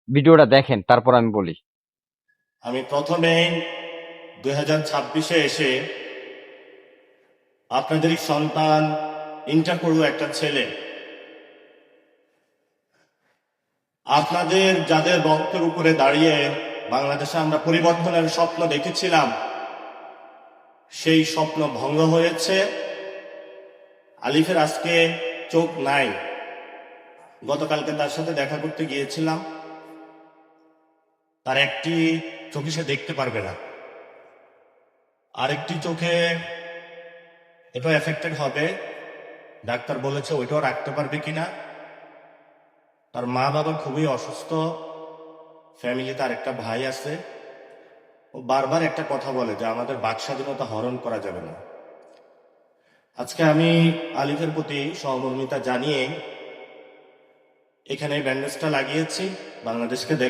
ভিডিওটা দেখেন, তারপর আমি বলি। আমি প্রথমে 2026-এ এসে আপনাদেরই সন্তান, ইন্টার পড়ুয়া একটা ছেলে, আপনাদের যাদের রক্তের উপরে দাঁড়িয়ে বাংলাদেশে আমরা পরিবর্তনের স্বপ্ন দেখেছিলাম, সেই স্বপ্ন ভঙ্গ হয়েছে। আলিফের আজকে চোখ নাই। গতকালকে তার সাথে দেখা করতে গিয়েছিলাম, তার একটি চোখে সে দেখতে পারবে না, আরেকটি চোখে এটা এফেক্টেড হবে। ডাক্তার বলেছে ওইটাও রাখতে পারবে কিনা। তার মা বাবা খুবই অসুস্থ, ফ্যামিলিতে আর একটা ভাই আছে। ও বারবার একটা কথা বলে যে আমাদের বাক স্বাধীনতা হরণ করা যাবে না। আজকে আমি আলিফের প্রতি সহমর্মিতা জানিয়ে এখানে ব্যান্ডেজটা লাগিয়েছি, বাংলাদেশকে দেখ